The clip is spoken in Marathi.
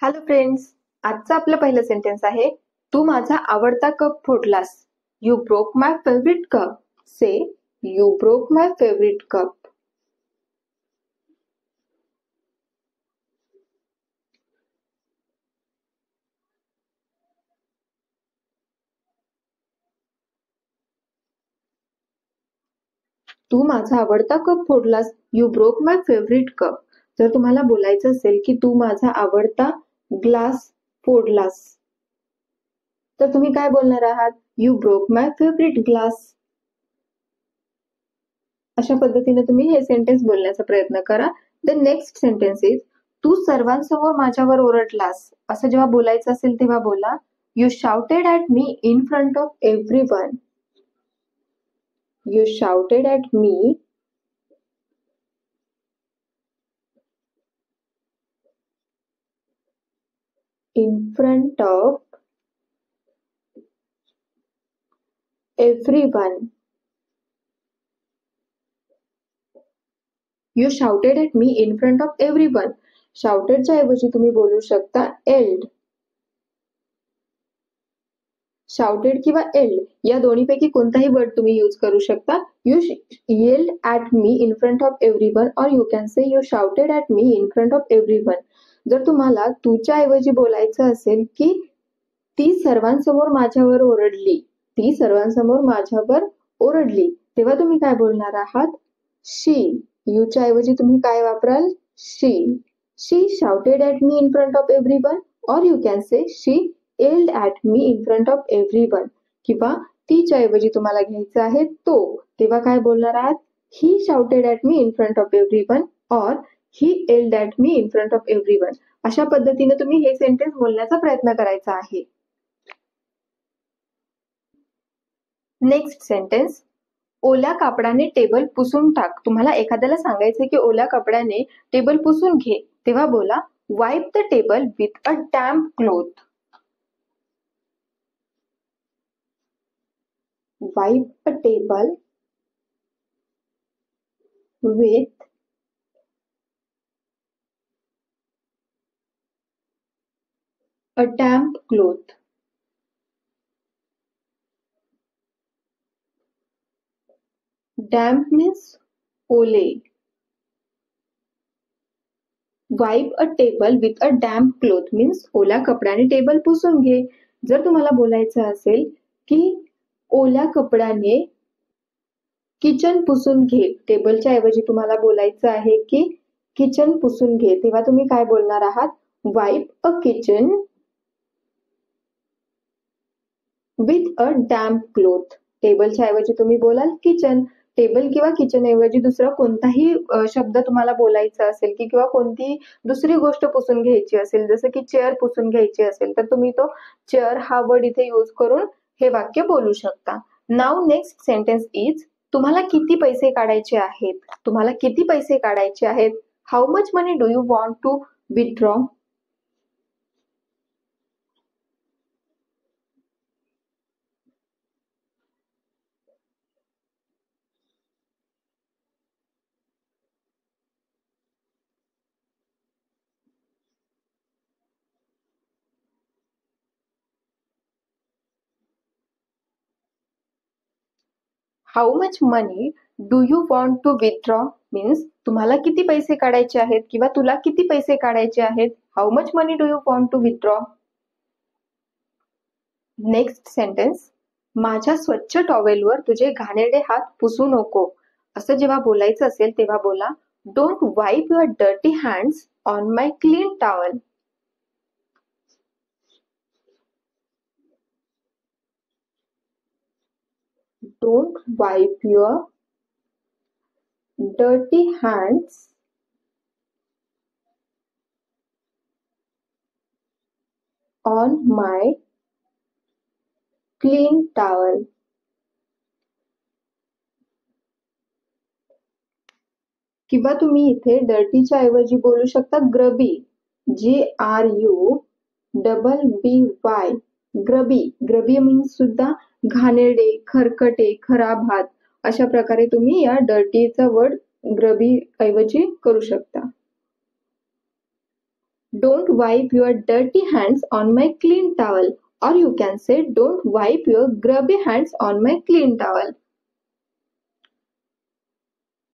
हॅलो फ्रेंड्स, आजचं आपलं पहिलं सेंटेन्स आहे, तू माझा आवडता कप फोडलास. You broke my favourite cup. Say, you broke my favourite cup. तू माझा आवडता कप फोडलास. You broke my favourite cup. जर तुम्हाला बोलायचं असेल की तू माझा आवडता ग्लास फोडलास, तर तुम्ही काय बोलणार आहात? You broke my favourite glass. अशा पद्धतीने तुम्ही हे सेंटेन्स बोलण्याचा प्रयत्न करा. द नेक्स्ट सेंटेन्स इज, तू सर्वांसमोर माझ्यावर ओरडलास. असं जेव्हा बोलायचं असेल तेव्हा बोला, you shouted at me in front of everyone. You shouted at me in front of everyone. You shouted at me in front of everyone. Shouted च्या ऐवजी तुम्ही बोलू शकता yelled. Shouted किंवा yelled या दोन्हीपैकी कोणताही वर्ड तुम्ही यूज करू शकता. You yelled at me in front of everyone, or you can say you shouted at me in front of everyone. जर तुम्हाला तुच्या ऐवजी बोलायचं असेल की ती सर्वांसमोर माझ्यावर ओरडली, ती सर्वांसमोर माझ्यावर ओरडली, तेव्हा तुम्ही काय बोलणार आहात? शी. यूच्या ऐवजी तुम्ही काय वापराल? She. She shouted at me in front of everyone, or you can say she yelled at me in front of everyone. किंवा तीच्या ऐवजी तुम्हाला घ्यायचं आहे तो, तेव्हा काय बोलणार आहात? ही shouted at me in front of everyone, or he yelled at me in front of everyone. अशा पद्धतीने तुम्ही हे सेंटेन्स बोलण्याचा प्रयत्न करायचा आहे. नेक्स्ट सेंटेन्स, ओल्या कापडाने टेबल पुसून टाक. तुम्हाला एखाद्याला सांगायचं की ओल्या कपड्याने टेबल पुसून घे, तेव्हा बोला, wipe the table with a damp cloth. Wipe a table with a damp cloth. Damp means ओले. Wipe a table with a damp cloth means ओल्या कपड्याने टेबल पुसून घे. जर तुम्हाला बोलायचं असेल की ओल्या कपड्याने किचन पुसून घे, टेबलच्या ऐवजी तुम्हाला बोलायचं आहे की किचन पुसून घे, तेव्हा तुम्ही काय बोलणार आहात? Wipe a kitchen with a damp cloth. टेबलच्या ऐवजी तुम्ही बोलाल किचन. टेबल किंवा किचन ऐवजी दुसरा कोणताही शब्द तुम्हाला बोलायचा असेल की किंवा कोणती दुसरी गोष्ट पुसून घ्यायची असेल, जसं की चेअर पुसून घ्यायची असेल, तर तुम्ही तो चेअर हा वर्ड इथे यूज करून हे वाक्य बोलू शकता. नाउ नेक्स्ट सेंटेन्स इज, तुम्हाला किती पैसे काढायचे आहेत? तुम्हाला किती पैसे काढायचे आहेत? How much money do you want to withdraw? How much money do you want to withdraw means तुम्हाला किती पैसे काढायचे आहेत किंवा तुला किती पैसे काढायचे आहेत. How much money do you want to withdraw. Next sentence, माझ्या स्वच्छ टॉवेलवर तुझे घाणेरडे हात पुसू नको. असं जेव्हा बोलायचं असेल तेव्हा बोला, don't वाईप your dirty hands on my clean towel. Don't wipe your dirty hands on my clean towel. किंवा तुम्ही इथे डर्टीच्या ऐवजी बोलू शकता ग्रबी. GRUBBY. ग्रबी. ग्रबी मीन्स सुद्धा घाणेरडे, खरकटे, खराब हात. अशा प्रकारे तुम्ही या डर्टीचा वर्ड ग्रबी ऐवजी करू शकता. Don't wipe your dirty hands on my clean towel. Or you can say, don't wipe your grubby hands on my clean towel.